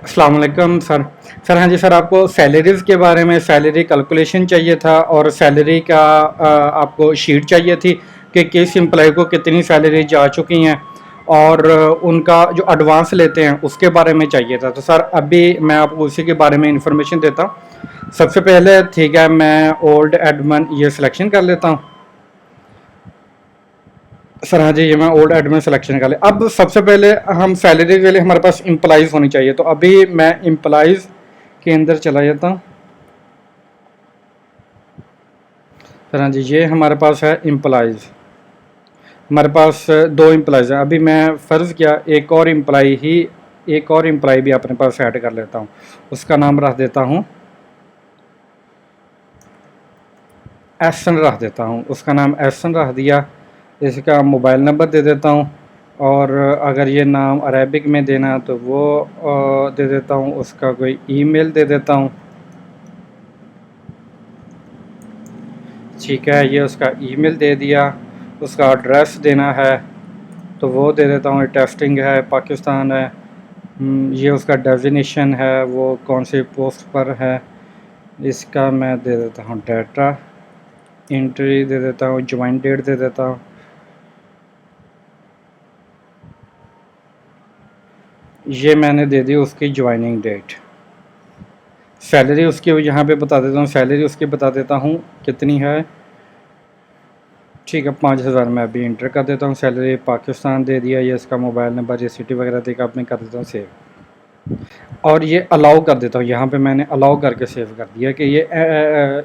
अस्सलाम वालेकुम सर। हाँ जी सर, आपको सैलरीज़ के बारे में सैलरी कैलकुलेशन चाहिए था और सैलरी का आपको शीट चाहिए थी कि किस एम्प्लॉय को कितनी सैलरी जा चुकी हैं और उनका जो एडवांस लेते हैं उसके बारे में चाहिए था। तो सर अभी मैं आपको उसी के बारे में इंफॉर्मेशन देता हूँ। सबसे पहले ठीक है, मैं ओल्ड एडमन ये सिलेक्शन कर लेता हूँ। सर हाँ जी, ये मैं ओल्ड एडमिन सिलेक्शन कर लिया। अब सबसे पहले हम सैलरी के लिए हमारे पास एम्प्लॉइज़ होनी चाहिए, तो अभी मैं एम्प्लॉइज़ के अंदर चला जाता हूँ। सर हाँ जी, ये हमारे पास है एम्प्लॉइज़। हमारे पास दो एम्प्लॉइज़ हैं। अभी मैं फ़र्ज़ किया एक और एम्प्लॉय भी अपने पास ऐड कर लेता हूँ। उसका नाम रख देता हूँ एहसन, रख देता हूँ उसका नाम एहसन रख दिया। इसका मोबाइल नंबर दे देता हूँ और अगर ये नाम अरेबिक में देना तो वो दे देता हूँ। उसका कोई ईमेल दे देता हूँ। ठीक है, ये उसका ईमेल दे दिया। उसका एड्रेस देना है तो वो दे देता हूँ। टेस्टिंग है, पाकिस्तान है। ये उसका डेजिनेशन है, वो कौन सी पोस्ट पर है इसका मैं दे देता हूँ। डाटा एंट्री दे देता हूँ। ज्वाइन डेट दे देता हूँ। ये मैंने दे दी उसकी ज्वाइनिंग डेट। सैलरी उसकी यहाँ पे बता देता हूँ। सैलरी उसकी बता देता हूँ कितनी है। ठीक है, 5,000 मैं अभी इंटर कर देता हूँ। सैलरी पाकिस्तान दे दिया। ये इसका मोबाइल नंबर, ये सिटी वगैरह देकर अपने कर देता हूँ सेव। और ये अलाउ कर देता हूँ। यहाँ पे मैंने अलाउ करके सेव कर दिया कि ये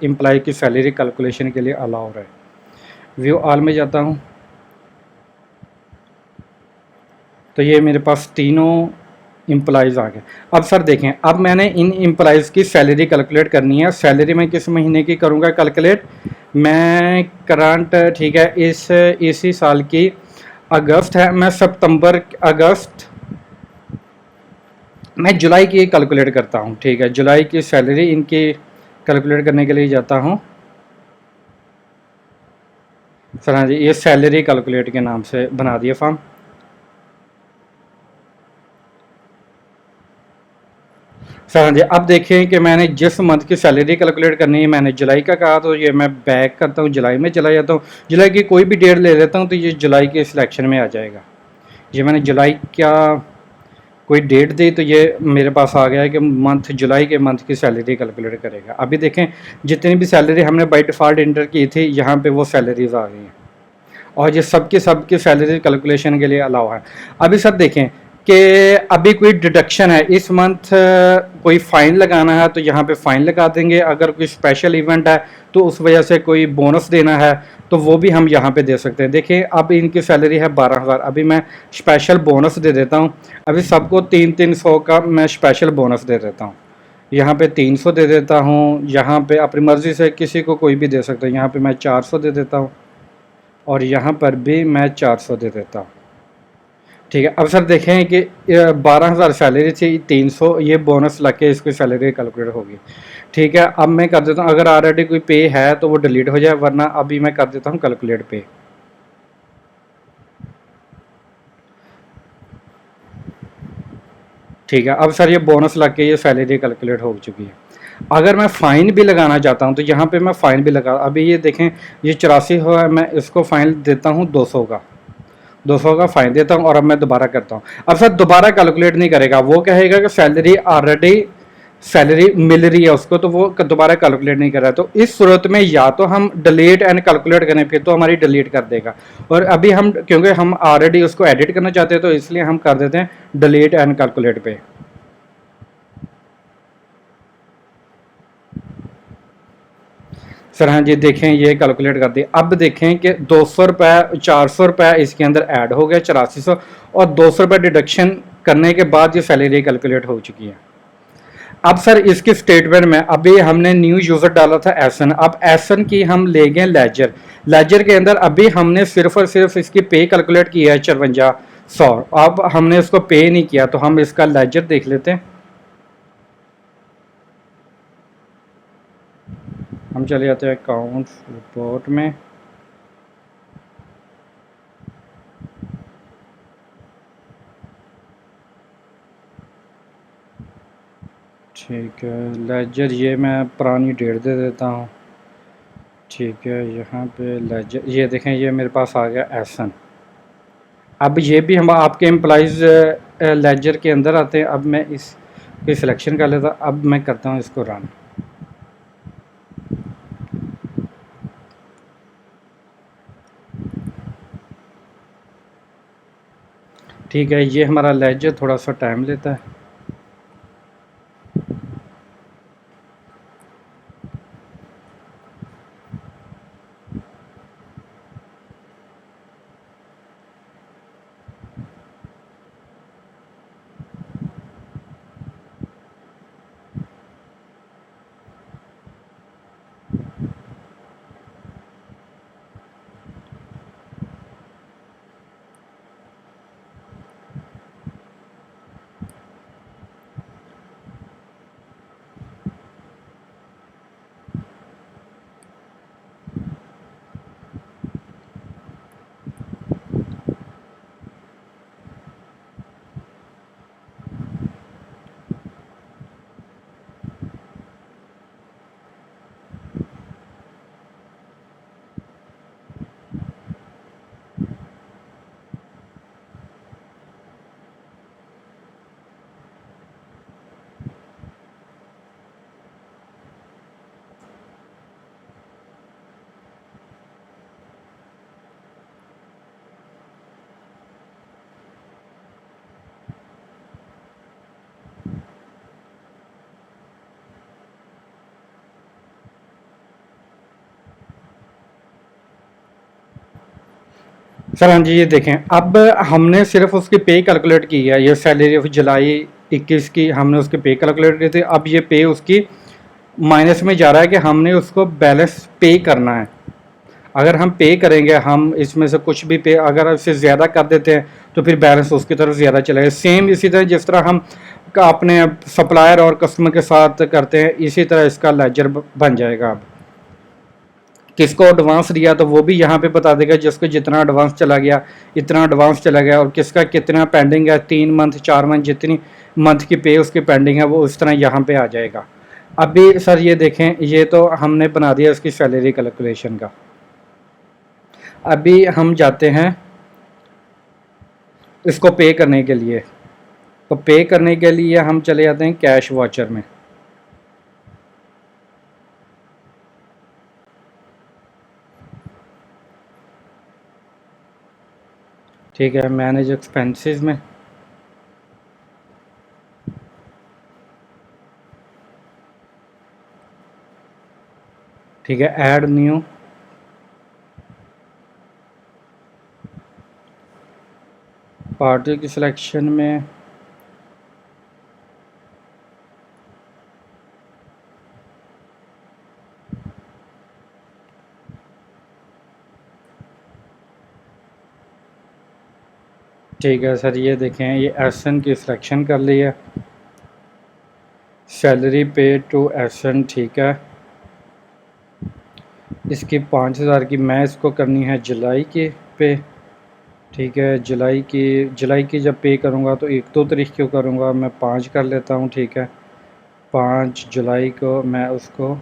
एम्प्लॉय की सैलरी कैलकुलेशन के लिए अलाउ है। व्यू ऑल में जाता हूँ तो ये मेरे पास तीनों एम्प्लॉइज़ आ गए। अब सर देखें, अब मैंने इन एम्प्लॉइज़ की सैलरी कैलकुलेट करनी है। सैलरी मैं किस महीने की करूँगा कैलकुलेट? मैं करंट, ठीक है, इसी साल की अगस्त है। मैं सितंबर अगस्त मैं जुलाई की कैलकुलेट करता हूँ। ठीक है, जुलाई की सैलरी इनकी कैलकुलेट करने के लिए जाता हूँ। सर हाँ जी, ये सैलरी कैलकुलेट के नाम से बना दिया फॉर्म। सर हाँ जी, अब देखें कि मैंने जिस मंथ की सैलरी कैलकुलेट करनी है मैंने जुलाई का कहा, तो ये मैं बैक करता हूँ, जुलाई में चला जाता हूँ। जुलाई की कोई भी डेट ले लेता हूँ तो ये जुलाई के सिलेक्शन में आ जाएगा। ये मैंने जुलाई का कोई डेट दी तो ये मेरे पास आ गया है कि मंथ, जुलाई के मंथ की सैलरी कैलकुलेट करेगा। अभी देखें, जितनी भी सैलरी हमने बाई डिफ़ॉल्ट इंटर की थी यहाँ पे वो सैलरीज आ गई हैं और ये सबकी सैलरी कैलकुलेशन के लिए अलाउ है। अभी सर देखें कि अभी कोई डिडक्शन है इस मंथ, कोई फ़ाइन लगाना है तो यहाँ पे फ़ाइन लगा देंगे। अगर कोई स्पेशल इवेंट है तो उस वजह से कोई बोनस देना है तो वो भी हम यहाँ पे दे सकते हैं। देखिए, अब इनकी सैलरी है 12,000। अभी मैं स्पेशल बोनस दे देता हूँ। अभी सबको 300 का मैं स्पेशल बोनस दे देता हूँ। यहाँ पे 300 दे देता हूँ। यहाँ पे अपनी मर्ज़ी से किसी को कोई भी दे सकता है। यहाँ पे मैं 400 दे देता हूँ और यहाँ पर भी मैं 400 दे देता हूँ। ठीक है, अब सर देखें कि 12,000 सैलरी थी, 300 ये बोनस लग के इसकी सैलरी कैलकुलेट होगी। ठीक है, अब मैं कर देता हूँ, अगर ऑलरेडी कोई पे है तो वो डिलीट हो जाए, वरना अभी मैं कर देता हूँ कैलकुलेट पे। ठीक है, अब सर ये बोनस लग के ये सैलरी कैलकुलेट हो चुकी है। अगर मैं फ़ाइन भी लगाना चाहता हूँ तो यहाँ पे मैं फ़ाइन भी लगा, अभी ये देखें ये 84 हुआ है, मैं इसको फ़ाइन देता हूँ 200 का। 200 का फ़ाइन देता हूँ और अब मैं दोबारा करता हूँ। अब सर दोबारा कैलकुलेट नहीं करेगा, वो कहेगा कि सैलरी ऑलरेडी सैलरी मिल रही है उसको, तो वो दोबारा कैलकुलेट नहीं कर रहा है। तो इस सूरत में या तो हम डिलीट एंड कैलकुलेट करें, फिर तो हमारी डिलीट कर देगा। और अभी हम क्योंकि हम ऑलरेडी उसको एडिट करना चाहते हैं तो इसलिए हम कर देते हैं डिलीट एंड कैलकुलेट पे। सर हाँ जी, देखें ये कैलकुलेट कर दिया। अब देखें कि 200 रुपये, 400 रुपये इसके अंदर ऐड हो गया, 8400, और 200 रुपये डिडक्शन करने के बाद ये सैलरी कैलकुलेट हो चुकी है। अब सर इसकी स्टेटमेंट में अभी हमने न्यू यूज़र डाला था एसन। अब एसन की हम ले गए लेजर। लेजर के अंदर अभी हमने सिर्फ और सिर्फ इसकी पे कैलकुलेट की है 5400। अब हमने इसको पे नहीं किया तो हम इसका लेजर देख लेते हैं। हम चले जाते हैं अकाउंट रिपोर्ट में। ठीक है, लेजर ये मैं पुरानी डेट दे देता हूँ। ठीक है, यहाँ पे लेजर ये देखें, ये मेरे पास आ गया एसन। अब ये भी हम आपके एम्प्लॉइज़ लेजर के अंदर आते हैं। अब मैं इस पे सिलेक्शन कर लेता, अब मैं करता हूँ इसको रन। ठीक है, ये हमारा लेजर थोड़ा सा टाइम लेता है। सर हाँ जी, ये देखें, अब हमने सिर्फ उसकी पे कैलकुलेट की है। ये सैलरी ऑफ जुलाई 21 की हमने उसकी पे कैलकुलेट की थी। अब ये पे उसकी माइनस में जा रहा है कि हमने उसको बैलेंस पे करना है। अगर हम पे करेंगे, हम इसमें से कुछ भी पे अगर इससे ज़्यादा कर देते हैं तो फिर बैलेंस उसकी तरफ ज़्यादा चलेगा। सेम इसी तरह जिस तरह हम अपने सप्लायर और कस्टमर के साथ करते हैं, इसी तरह इसका लेजर बन जाएगा। अब किसको एडवांस दिया तो वो भी यहाँ पे बता देगा, जिसको जितना एडवांस चला गया इतना एडवांस चला गया, और किसका कितना पेंडिंग है, 3 मंथ 4 मंथ जितनी मंथ की पे उसकी पेंडिंग है वो उस तरह यहाँ पे आ जाएगा। अभी सर ये देखें, ये तो हमने बना दिया इसकी सैलरी कैलकुलेशन का। अभी हम जाते हैं इसको पे करने के लिए। तो पे करने के लिए हम चले जाते हैं कैश वाचर में। ठीक है, मैनेज एक्सपेंसेस में। ठीक है, ऐड न्यू। पार्टी की सिलेक्शन में ठीक है सर, ये देखें, ये एसन की सिलेक्शन कर ली है। सैलरी पे टू एसन, ठीक है। इसकी 5,000 की मैं इसको करनी है जुलाई के पे। ठीक है, जुलाई की जब पे करूँगा तो 1-2 तारीख को करूँगा, मैं 5 कर लेता हूँ। ठीक है, 5 जुलाई को मैं उसको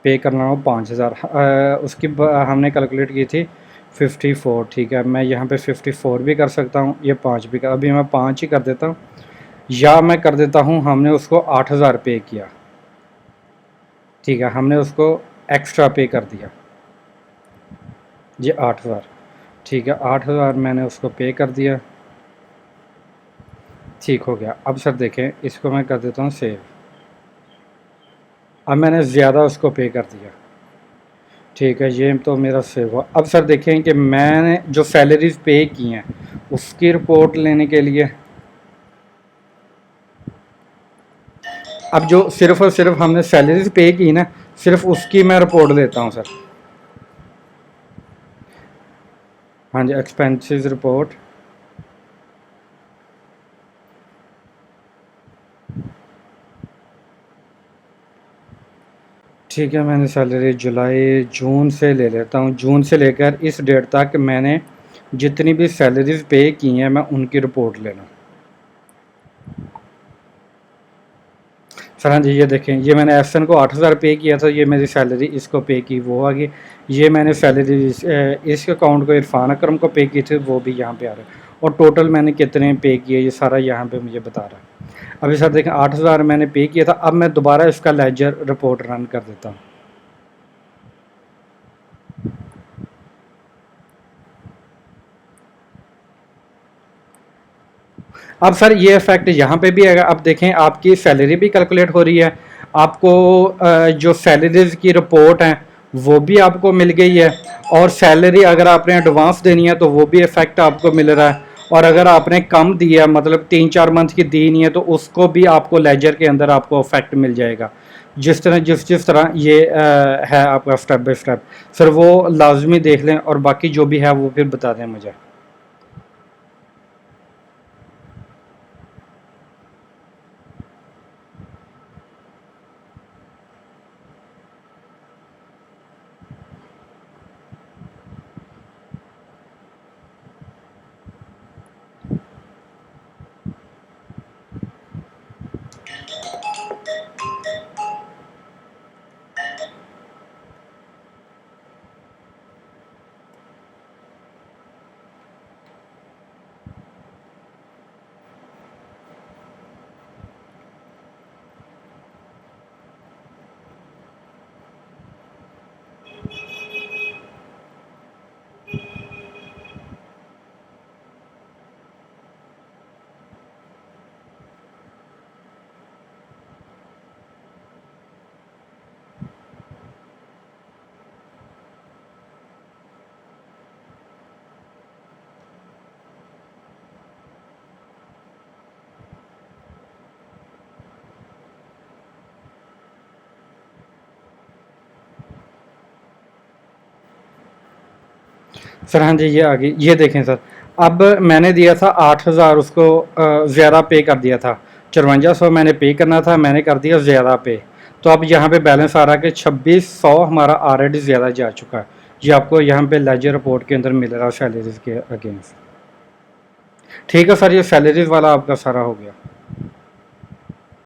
पे करना हो 5,000। उसकी हमने कैलकुलेट की थी 54। ठीक है, मैं यहाँ पे 54 भी कर सकता हूँ, ये 5 भी कर, अभी मैं 5 ही कर देता हूँ। या मैं कर देता हूँ, हमने उसको 8,000 पे किया। ठीक है, हमने उसको एक्स्ट्रा पे कर दिया, ये 8,000। ठीक है, 8,000 मैंने उसको पे कर दिया। ठीक हो गया। अब सर देखें, इसको मैं कर देता हूँ सेव। अब मैंने ज़्यादा उसको पे कर दिया। ठीक है, ये तो मेरा सेव हुआ। अब सर देखें कि मैंने जो सैलरीज पे की हैं उसकी रिपोर्ट लेने के लिए, अब जो सिर्फ और सिर्फ हमने सैलरीज पे की ना, सिर्फ उसकी मैं रिपोर्ट लेता हूँ सर। हाँ जी, एक्सपेंसेस रिपोर्ट। ठीक है, मैंने सैलरी जुलाई जून से ले लेता हूँ। जून से लेकर इस डेट तक मैंने जितनी भी सैलरीज पे की हैं मैं उनकी रिपोर्ट ले लूँ। सर हाँ जी, ये देखें, ये मैंने एहसन को 8,000 पे किया था, ये मेरी सैलरी इसको पे की, वो आ गई। ये मैंने सैलरी इस अकाउंट को इरफान अकरम को पे की थी, वो भी यहाँ पे आ रहा है। और टोटल मैंने कितने पे किए ये सारा यहाँ पे मुझे बता रहा है। अभी सर देखें 8,000 मैंने पे किया था। अब मैं दोबारा इसका लेजर रिपोर्ट रन कर देता हूँ। अब सर ये इफेक्ट यहाँ पे भी आएगा। अब देखें आपकी सैलरी भी कैलकुलेट हो रही है, आपको जो सैलरीज की रिपोर्ट है वो भी आपको मिल गई है, और सैलरी अगर आपने एडवांस देनी है तो वो भी इफेक्ट आपको मिल रहा है। और अगर आपने कम दिया, मतलब 3-4 मंथ की दी नहीं है, तो उसको भी आपको लेजर के अंदर आपको इफेक्ट मिल जाएगा। जिस तरह ये है आपका स्टेप बाय स्टेप। सर वो लाजमी देख लें, और बाकी जो भी है वो फिर बता दें मुझे। सर हाँ जी, ये आ गई, ये देखें सर। अब मैंने दिया था 8,000 उसको, ज़्यादा पे कर दिया था। 5400 मैंने पे करना था, मैंने कर दिया ज़्यादा पे। तो अब यहाँ पे बैलेंस आ रहा है कि 2600 हमारा ऑलरेडी ज़्यादा जा चुका है। ये आपको यहाँ पे लेजर रिपोर्ट के अंदर मिल रहा है सैलरीज के अगेंस्ट। ठीक है सर, ये सैलरीज वाला आपका सारा हो गया।